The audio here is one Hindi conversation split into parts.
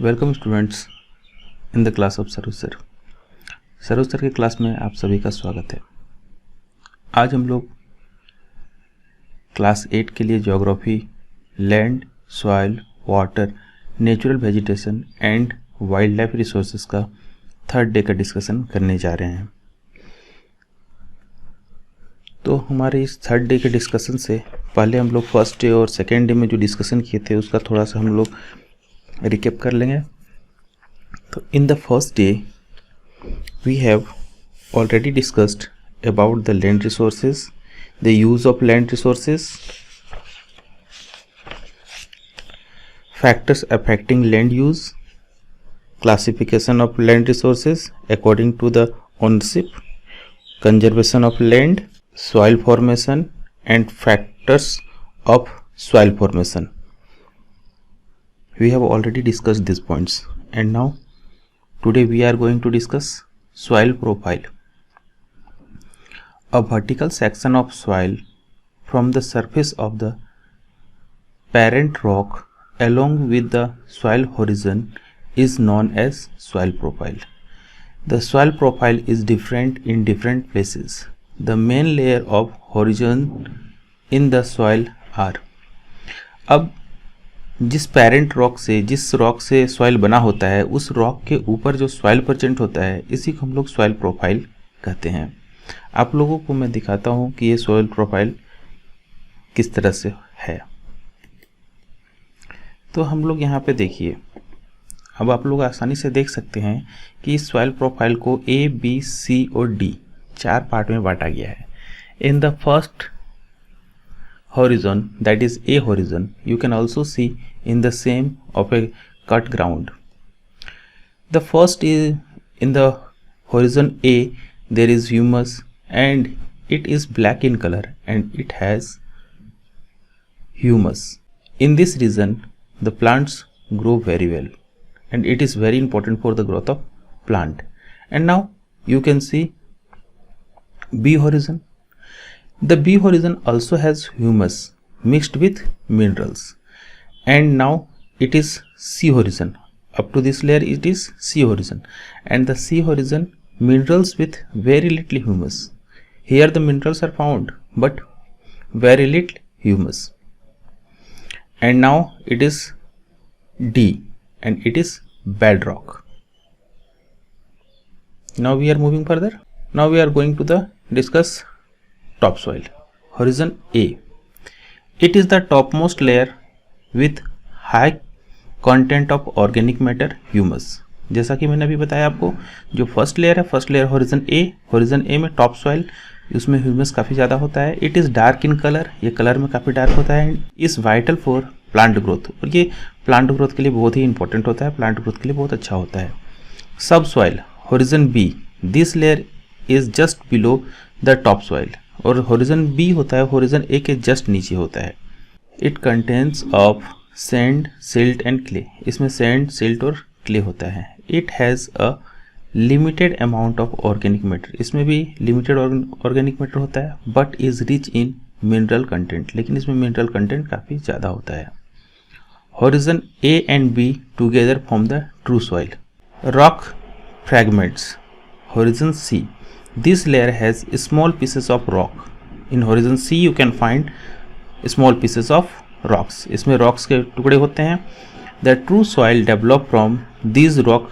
Welcome students in the class of Saroj sir. Saroj sir के क्लास में आप सभी का स्वागत है। आज हम लोग क्लास 8 के लिए geography, land, soil, water, natural vegetation and wild life resources का थर्ड डे का डिस्कशन करने जा रहे हैं। तो हमारे इस थर्ड डे के डिस्कशन से पहले हम लोग फर्स्ट डे और सेकेंड डे में जो डिस्कशन किए थे उसका थोड़ा सा हम लोग रिकेप कर लेंगे। तो in the first day we have already discussed about the land resources, the use of land resources, factors affecting land use, classification of land resources according to the ownership, conservation of land, soil formation and factors of soil formation. We have already discussed these points and now today we are going to discuss soil profile. A vertical section of soil from the surface of the parent rock along with the soil horizon is known as soil profile. The soil profile is different in different places. The main layer of horizon in the soil are. अब जिस पेरेंट रॉक से, जिस रॉक से सॉइल बना होता है, उस रॉक के ऊपर जो सॉइल प्रेजेंट होता है इसी को हम लोग सॉइल प्रोफाइल कहते हैं। आप लोगों को मैं दिखाता हूँ कि ये सॉइल प्रोफाइल किस तरह से है। तो हम लोग यहाँ पे देखिए, अब आप लोग आसानी से देख सकते हैं कि इस सॉइल प्रोफाइल को A, B, C और D चार पार्ट में बांटा गया है। इन the first horizon, that is A horizon, you can also see in the same of a cut ground. The first is in the horizon A there is humus and it is black in color and it has humus. In this region the plants grow very well and it is very important for the growth of plant. And now you can see B horizon. The B horizon also has humus mixed with minerals. And now it is C horizon. Up to this layer it is C horizon. And the C horizon minerals with very little humus. Here the minerals are found but very little humus. And now it is D and it is bedrock. Now we are moving further. Now we are going to the discuss topsoil. Horizon A. It is the topmost layer with high content of organic matter, humus. जैसा कि मैंने अभी बताया आपको, जो फर्स्ट लेयर है, फर्स्ट लेयर होरिजन ए में टॉप सॉइल, उसमें ह्यूमस काफ़ी ज़्यादा होता है। It is dark in colour, ये कलर में काफ़ी डार्क होता है। Is vital for plant growth, और ये प्लांट ग्रोथ के लिए बहुत ही इंपॉर्टेंट होता है, प्लांट ग्रोथ के लिए बहुत अच्छा होता है। सब soil horizon b, this layer is just below the top soil, और होरिजन बी होता है होरिजन ए के जस्ट नीचे होता है। It contains of sand, silt and clay, इसमें सैंड, सिल्ट और क्ले होता है। It has a limited amount of organic matter, इसमें भी लिमिटेड ऑर्गेनिक मैटर होता है, but is rich in mineral content, लेकिन इसमें मिनरल कंटेंट काफ़ी ज़्यादा होता है। Horizon A and be together form the true soil. Rock fragments, horizon C. This layer has small pieces of rock. In horizon C you can find small pieces of rocks. इसमें rocks के टुकड़े होते हैं। The true soil develop from these rock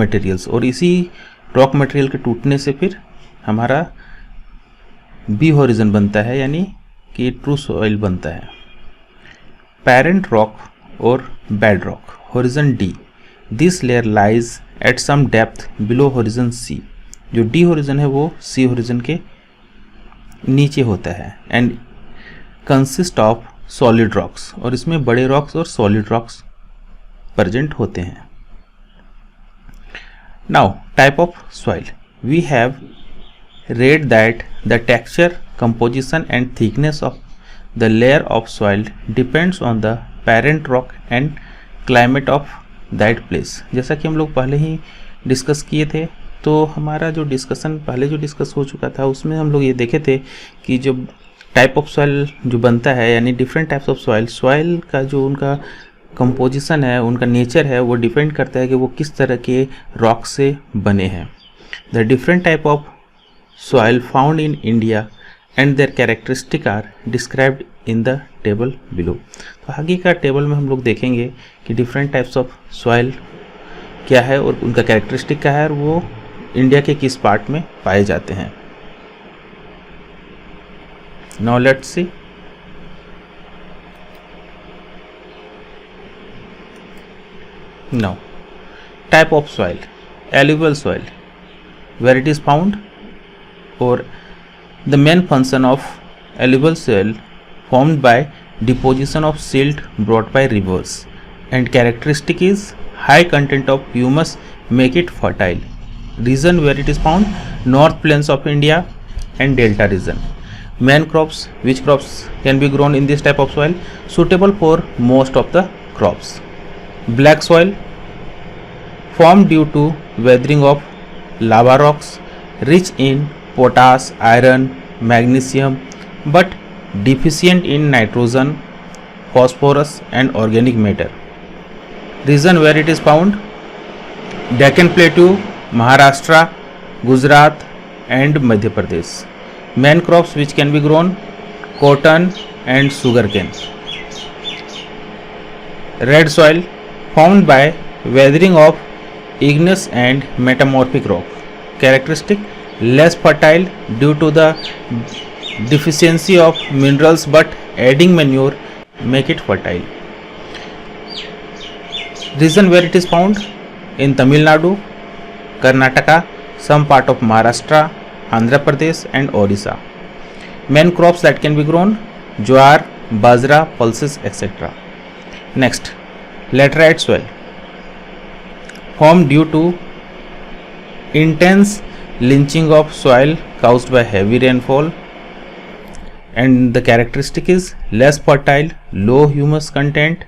materials, और इसी rock material के टूटने से फिर हमारा B horizon बनता है, यानी कि true soil बनता है। Parent rock और bed rock, horizon D. This layer lies at some depth below horizon C. जो डी होरिजन है वो सी होरिजन के नीचे होता है। And consist of solid rocks, और इसमें बड़े रॉक्स और सॉलिड रॉक्स प्रेजेंट होते हैं। Now type of soil, we have read that the texture, composition and thickness of the layer of soil depends on the parent rock and climate of that place. जैसा कि हम लोग पहले ही डिस्कस किए थे, तो हमारा जो डिस्कशन पहले जो डिस्कस हो चुका था उसमें हम लोग ये देखे थे कि जो टाइप ऑफ सॉइल जो बनता है, यानी different types of soil, soil का जो उनका कंपोजिशन है, उनका नेचर है, वो डिपेंड करता है कि वो किस तरह के रॉक से बने हैं। The different type of soil found in India and their characteristic are described in the table below. तो आगे का टेबल में हम लोग देखेंगे कि डिफरेंट टाइप्स ऑफ सॉइल क्या है और उनका कैरेक्टरिस्टिक क्या है और वो इंडिया के किस पार्ट में पाए जाते हैं। Now let's see. Now, type of soil, alluvial soil, where it is found, or the main function of alluvial soil formed by deposition of silt brought by rivers, and characteristic is high content of humus make it fertile. Region where it is found, North Plains of India and Delta region. Main crops, which crops can be grown in this type of soil? Suitable for most of the crops. Black soil formed due to weathering of lava rocks, rich in potash, iron, magnesium, but deficient in nitrogen, phosphorus and organic matter. Region where it is found, Deccan Plateau, Maharashtra, Gujarat and Madhya Pradesh. Main crops which can be grown, cotton and sugarcane. Red soil formed by weathering of igneous and metamorphic rock. Characteristic, less fertile due to the deficiency of minerals, but adding manure make it fertile. Region where it is found, in Tamil Nadu, Karnataka, some part of Maharashtra, Andhra Pradesh and Orissa. Main crops that can be grown, jowar, bajra, pulses, etc. Next, laterite soil formed due to intense lynching of soil caused by heavy rainfall, and the characteristic is less fertile, low humus content,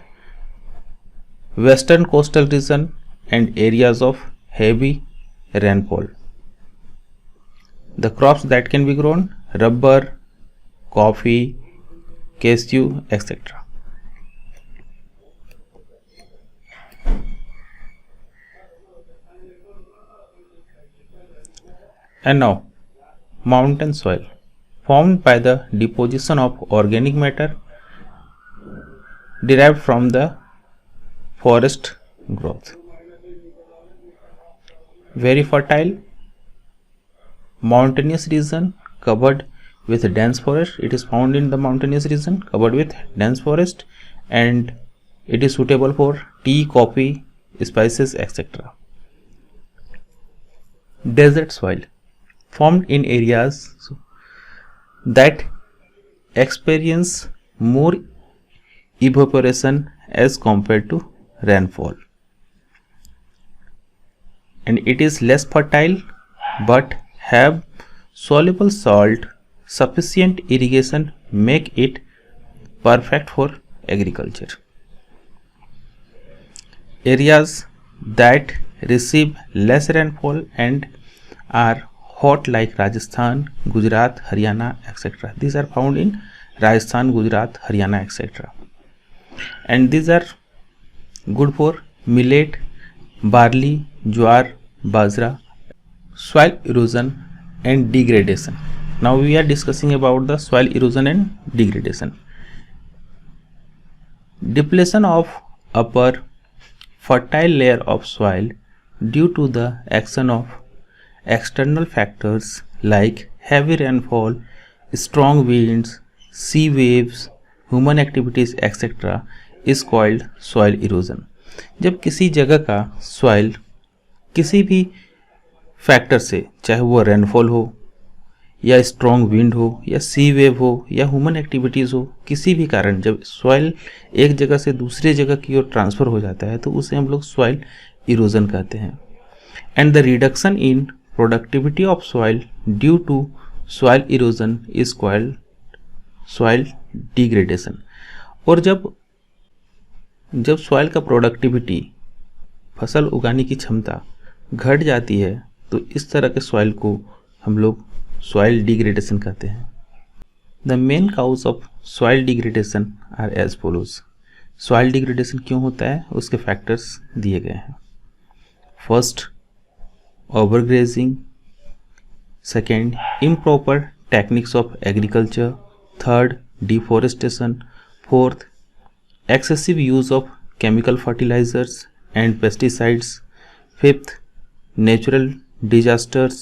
western coastal region and areas of heavy rainfall. The crops that can be grown, rubber, coffee, cashew, etc. And now, mountain soil formed by the deposition of organic matter derived from the forest growth. Very fertile, mountainous region covered with dense forest. It is found in the mountainous region covered with dense forest, and it is suitable for tea, coffee, spices, etc. Desert soil formed in areas that experience more evaporation as compared to rainfall, and it is less fertile but have soluble salt. Sufficient irrigation make it perfect for agriculture. Areas that receive less rainfall and are hot like Rajasthan, Gujarat, Haryana, etc. These are found in Rajasthan, Gujarat, Haryana, etc. And these are good for millet, barley, jowar, bajra. Soil erosion and degradation. Now we are discussing about the soil erosion and degradation. Depletion of upper fertile layer of soil due to the action of external factors like heavy rainfall, strong winds, sea waves, human activities, etc. is called soil erosion. जब किसी जगह का soil किसी भी फैक्टर से, चाहे वो रेनफॉल हो या स्ट्रॉन्ग विंड हो या सी वेव हो या ह्यूमन एक्टिविटीज़ हो, किसी भी कारण जब सॉइल एक जगह से दूसरे जगह की ओर ट्रांसफ़र हो जाता है तो उसे हम लोग सॉइल इरोजन कहते हैं. And the reduction in productivity of soil due to soil erosion is called soil degradation. और जब सॉइल का प्रोडक्टिविटी, फसल उगाने की क्षमता घट जाती है तो इस तरह के सॉइल को हम लोग सॉइल डिग्रेडेशन कहते हैं. The main cause of soil degradation are as follows. Soil degradation क्यों होता है, उसके फैक्टर्स दिए गए हैं। First, overgrazing, second, improper techniques of agriculture, third, deforestation, fourth, excessive use of chemical fertilizers and pesticides, fifth, natural disasters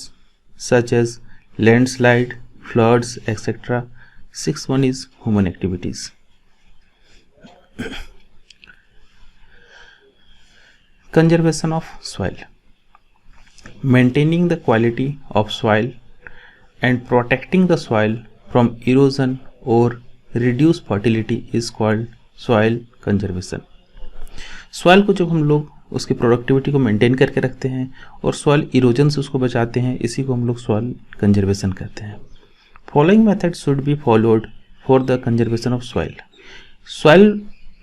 such as landslide, floods, etc. Sixth one is human activities. Conservation of soil. Maintaining the quality of soil and protecting the soil from erosion or reduced fertility is called soil conservation. Soil को जब हम लोग उसकी प्रोडक्टिविटी को मेंटेन करके रखते हैं और सॉइल इरोजन से उसको बचाते हैं, इसी को हम लोग सॉइल कंजर्वेशन कहते हैं। Following method should be followed for the conservation of soil. Soil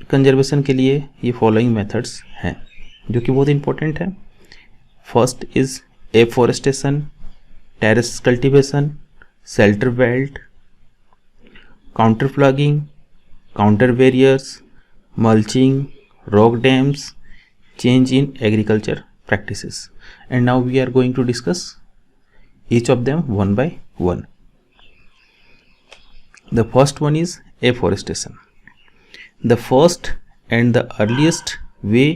conservation के लिए ये फॉलोइंग मेथड्स हैं जो कि बहुत इंपॉर्टेंट है। First is afforestation, terrace cultivation, shelter belt, counter plugging, counter barriers, mulching, rock dams, change in agriculture practices. And now we are going to discuss each of them one by one. The first one is afforestation. The first and the earliest way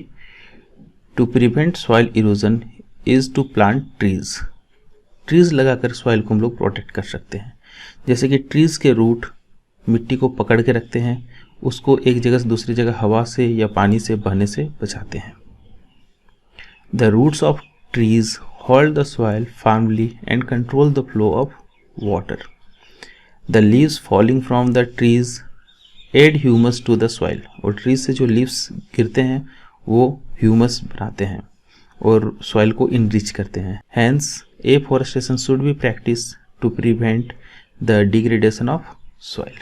to prevent soil erosion is to plant trees. Trees लगाकर soil को हम लोग protect कर सकते हैं। जैसे कि trees के root मिट्टी को पकड़ के रखते हैं, उसको एक जगह से दूसरी जगह हवा से या पानी से बहने से बचाते हैं। The roots of trees hold the soil firmly and control the flow of water. The leaves falling from the trees add humus to the soil. और ट्रीज से जो लीव्स गिरते हैं वो ह्यूमस बनाते हैं और सॉइल को इनरिच करते हैं। Hence afforestation should be practice to prevent the degradation of soil.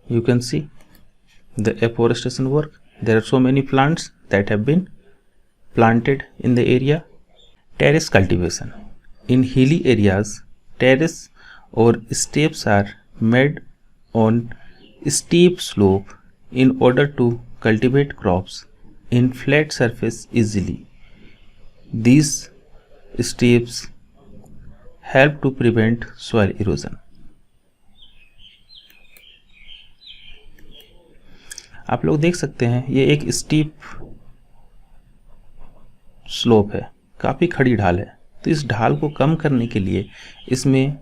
You can see the afforestation work. There are so many plants that have been planted in the area. Terrace cultivation. In hilly areas, terrace or steps are made on steep slope in order to cultivate crops in flat surface easily. These steps help to prevent soil erosion. आप लोग देख सकते हैं ये एक स्टीप स्लोप है, काफ़ी खड़ी ढाल है। तो इस ढाल को कम करने के लिए इसमें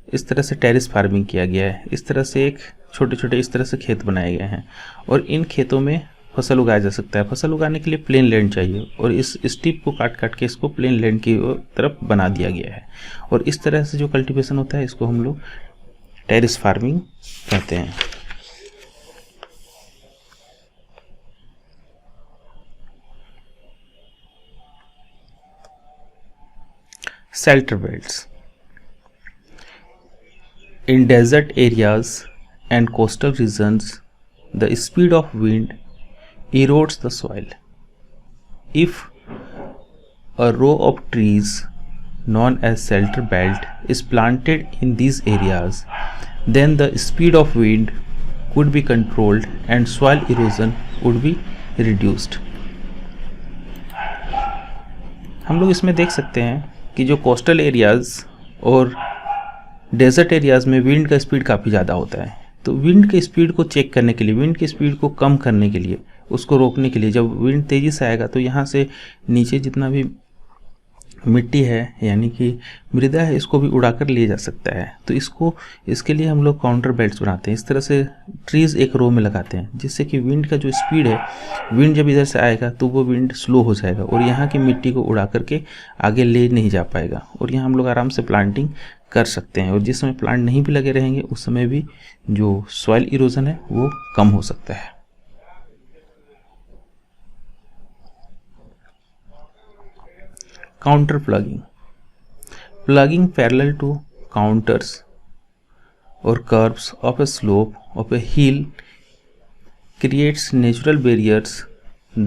इस तरह से टेरेस फार्मिंग किया गया है। इस तरह से एक छोटे छोटे इस तरह से खेत बनाए गए हैं और इन खेतों में फसल उगाया जा सकता है। फसल उगाने के लिए प्लेन लैंड चाहिए और इस स्टीप को काट काट के इसको प्लेन लैंड की तरफ बना दिया गया है। और इस तरह से जो कल्टीवेशन होता है इसको हम लोग टेरेस फार्मिंग कहते हैं। Shelter belts. In desert areas and coastal regions, the speed of wind erodes the soil. If a row of trees known as shelter belt is planted in these areas, then the speed of wind could be controlled and soil erosion would be reduced. हम लोग इसमें देख सकते हैं कि जो कोस्टल एरियाज़ और डेजर्ट एरियाज़ में विंड का स्पीड काफ़ी ज़्यादा होता है। तो विंड के स्पीड को चेक करने के लिए, विंड की स्पीड को कम करने के लिए, उसको रोकने के लिए, जब विंड तेज़ी से आएगा तो यहाँ से नीचे जितना भी मिट्टी है यानी कि मृदा है इसको भी उड़ाकर ले जा सकता है। तो इसके लिए हम लोग काउंटर बेल्ट्स बनाते हैं। इस तरह से ट्रीज़ एक रो में लगाते हैं जिससे कि विंड का जो स्पीड है, विंड जब इधर से आएगा तो वो विंड स्लो हो जाएगा और यहाँ की मिट्टी को उड़ा करके आगे ले नहीं जा पाएगा और यहाँ हम लोग आराम से प्लांटिंग कर सकते हैं। और जिस समय प्लांट नहीं भी लगे रहेंगे उस समय भी जो सॉइल इरोजन है वो कम हो सकता है। Counter plugging. Plugging parallel to counters or curves of a slope of a hill creates natural barriers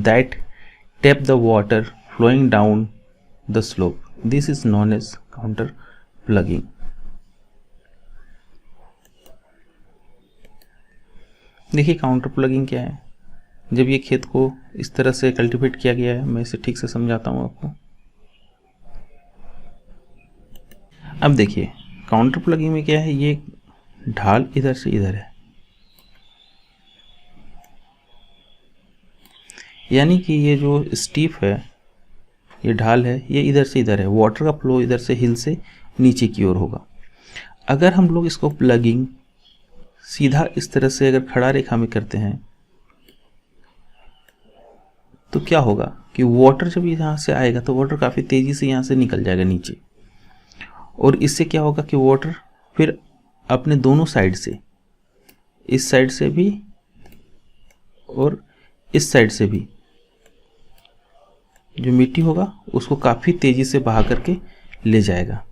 that tap the water flowing down the slope. This is known as counter plugging. देखिए काउंटर प्लगिंग क्या है। जब ये खेत को इस तरह से कल्टीवेट किया गया है, मैं इसे ठीक से समझाता हूँ आपको। अब देखिए काउंटर प्लगिंग में क्या है, ये ढाल इधर से इधर है, यानी कि ये जो स्टीप है, ये ढाल है, ये इधर से इधर है। वाटर का फ्लो इधर से हिल से नीचे की ओर होगा। अगर हम लोग इसको प्लगिंग सीधा इस तरह से अगर खड़ा रेखा में करते हैं तो क्या होगा कि वाटर जब यहाँ से आएगा तो वाटर काफ़ी तेज़ी से यहाँ से निकल जाएगा नीचे, और इससे क्या होगा कि वाटर फिर अपने दोनों साइड से, इस साइड से भी और इस साइड से भी, जो मिट्टी होगा उसको काफ़ी तेज़ी से बहा करके ले जाएगा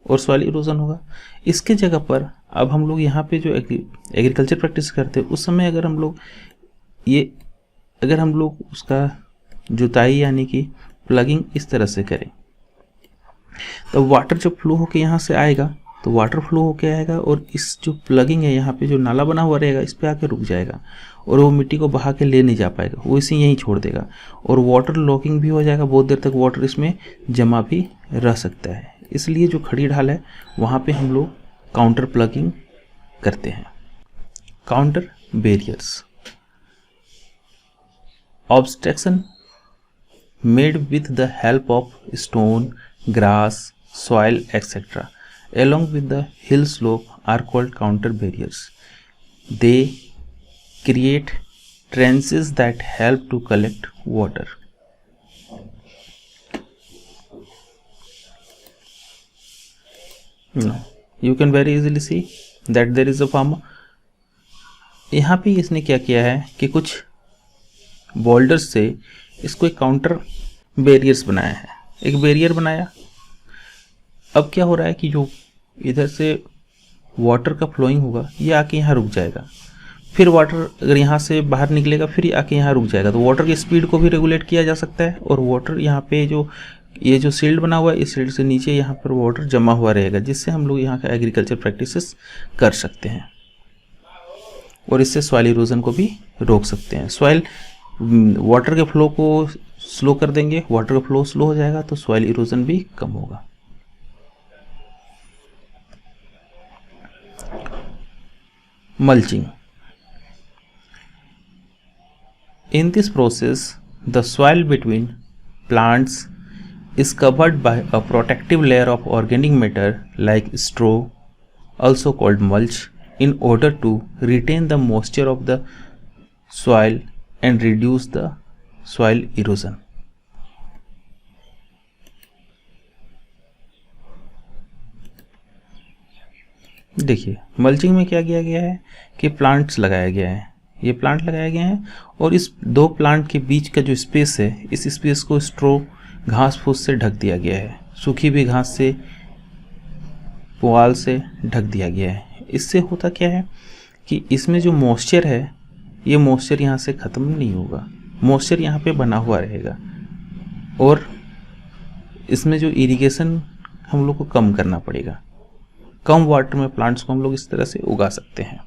और सॉइल इरोजन होगा। इसके जगह पर अब हम लोग यहाँ पे जो एग्रीकल्चर प्रैक्टिस करते हैं उस समय अगर हम लोग उसका जुताई यानी कि प्लगिंग इस तरह से करें, तो वाटर जब फ्लो होके यहाँ से आएगा तो वाटर फ्लो होके आएगा और इस जो प्लगिंग है यहाँ पे जो नाला बना हुआ रहेगा इस पे आके रुक जाएगा और वो मिट्टी को बहा के ले नहीं जा पाएगा, वो इसे यहीं छोड़ देगा और वाटर लॉकिंग भी हो जाएगा। बहुत देर तक वाटर इसमें जमा भी रह सकता है। इसलिए जो खड़ी ढाल है वहाँ पे हम लोग काउंटर प्लगिंग करते हैं। Counter barriers, obstruction made with the help of stone, grass, soil, etc. along with the hill slope are called counter barriers. They create trenches that help to collect water. Now, you can very easily see that there is a farmer. यहाँ पे इसने क्या किया है कि कुछ बोल्डर्स से इसको एक काउंटर बैरियर्स बनाया है, एक बैरियर बनाया। अब क्या हो रहा है कि जो इधर से वाटर का फ्लोइंग होगा ये आके यहाँ रुक जाएगा, फिर वाटर अगर यहाँ से बाहर निकलेगा फिर आके यहाँ रुक जाएगा, तो वाटर की स्पीड को भी रेगुलेट किया जा सकता है और वाटर यहाँ पे ये जो शील्ड बना हुआ है इस शील्ड से नीचे यहाँ पर वाटर जमा हुआ रहेगा, जिससे हम लोग यहाँ का एग्रीकल्चर प्रैक्टिसेस कर सकते हैं और इससे सॉइल इरोजन को भी रोक सकते हैं। सॉइल वाटर के फ्लो को स्लो कर देंगे, वाटर का फ्लो स्लो हो जाएगा तो सॉइल इरोजन भी कम होगा। Mulching. In this process, the soil between plants is covered by a protective layer of organic matter like straw, also called mulch, in order to retain the moisture of the soil and reduce the soil erosion. देखिए मल्चिंग में क्या किया गया है कि प्लांट्स लगाया गया है, ये प्लांट लगाए गए हैं और इस दो प्लांट के बीच का जो स्पेस है इस स्पेस को स्ट्रो घास फूस से ढक दिया गया है, सूखी भी घास से, पुआल से ढक दिया गया है। इससे होता क्या है कि इसमें जो मॉइस्चर है ये मॉइस्चर यहाँ से ख़त्म नहीं होगा, मॉइस्चर यहाँ पे बना हुआ रहेगा और इसमें जो इरिगेशन हम लोग को कम करना पड़ेगा। कम वाटर में प्लांट्स को हम लोग इस तरह से उगा सकते हैं।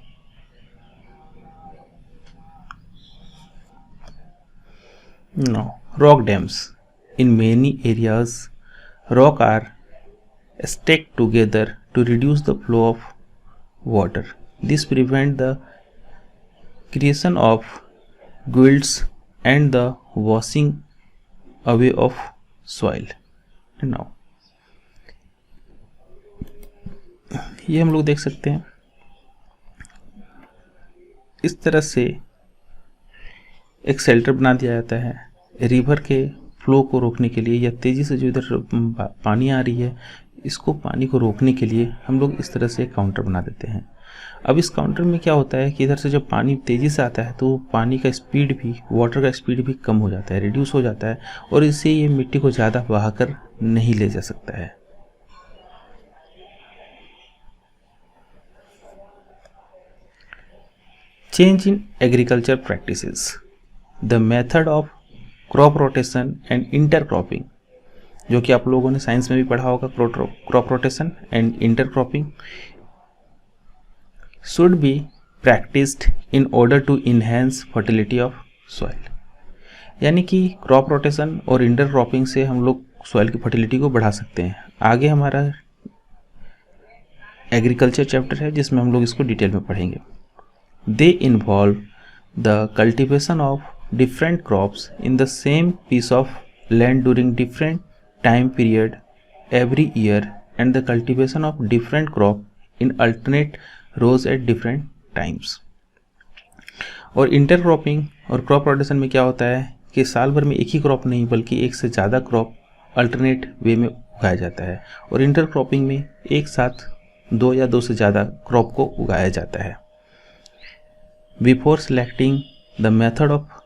Now, rock dams. In many areas, rock are stacked together to reduce the flow of water. This prevents the creation of gullies and the washing away of soil. Now, ये हम लोग देख सकते हैं इस तरह से एक शेल्टर बना दिया जाता है रिवर के फ्लो को रोकने के लिए, या तेज़ी से जो इधर पानी आ रही है इसको पानी को रोकने के लिए हम लोग इस तरह से एक काउंटर बना देते हैं। अब इस काउंटर में क्या होता है कि इधर से जब पानी तेज़ी से आता है तो पानी का स्पीड भी, वाटर का स्पीड भी कम हो जाता है, रिड्यूस हो जाता है और इससे ये मिट्टी को ज़्यादा बहाकर नहीं ले जा सकता है। Change in agriculture practices. The method of crop rotation and intercropping, जो कि आप लोगों ने साइंस में भी पढ़ा होगा, crop rotation and intercropping, should be practiced in order to enhance fertility of soil। यानी कि क्रॉप रोटेशन और इंटरक्रॉपिंग से हम लोग सॉइल की फर्टिलिटी को बढ़ा सकते हैं। आगे हमारा एग्रीकल्चर चैप्टर है जिसमें हम लोग इसको डिटेल में पढ़ेंगे। They involve the cultivation of different crops in the same piece of land during different time period every year and the cultivation of different crop in alternate rows at different times. और इंटरक्रॉपिंग और क्रॉप रोटेशन में क्या होता है कि साल भर में एक ही क्रॉप नहीं बल्कि एक से ज़्यादा क्रॉप अल्टरनेट वे में उगाया जाता है। और इंटरक्रॉपिंग में एक साथ 2 या 2 से ज़्यादा क्रॉप को उगाया जाता है। Before selecting the method of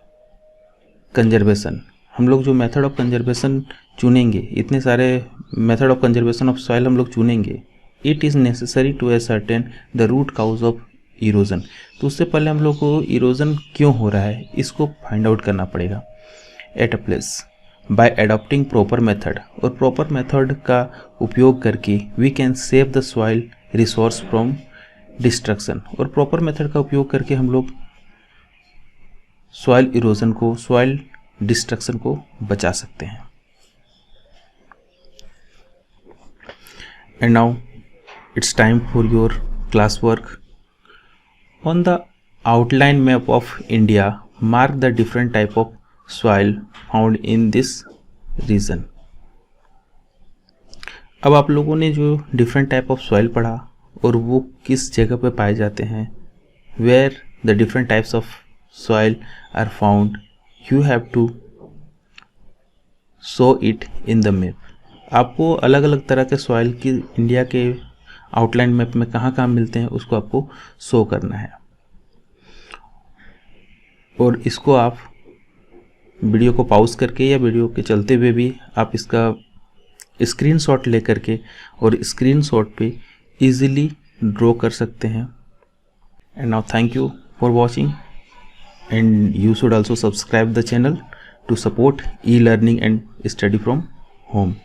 conservation, हम लोग जो मेथड ऑफ कंजर्वेशन चुनेंगे, इतने सारे method of conservation of soil हम लोग चुनेंगे, it is necessary to ascertain the root cause of erosion. तो उससे पहले हम लोग को इरोजन क्यों हो रहा है इसको फाइंड आउट करना पड़ेगा। At a place by adopting proper method, और प्रॉपर मेथड का उपयोग करके we can save the soil resource from destruction. और प्रॉपर मेथड का उपयोग करके हम लोग सॉइल इरोजन को, सॉइल डिस्ट्रक्शन को बचा सकते हैं। And now it's time for your class work. On the outline map of India, mark the different type of soil found in this region. अब आप लोगों ने जो different type of soil पढ़ा और वो किस जगह पे पाए जाते हैं, where the different types of soil are found, you have to show it in the map. आपको अलग अलग तरह के सॉइल की इंडिया के आउटलाइन मैप में कहाँ कहाँ मिलते हैं उसको आपको शो करना है। और इसको आप वीडियो को पॉज करके या वीडियो के चलते हुए भी आप इसका स्क्रीनशॉट ले करके और स्क्रीनशॉट पे इजीली ड्रॉ कर सकते हैं। And now thank you for watching and you should also subscribe the channel to support e learning and study from home.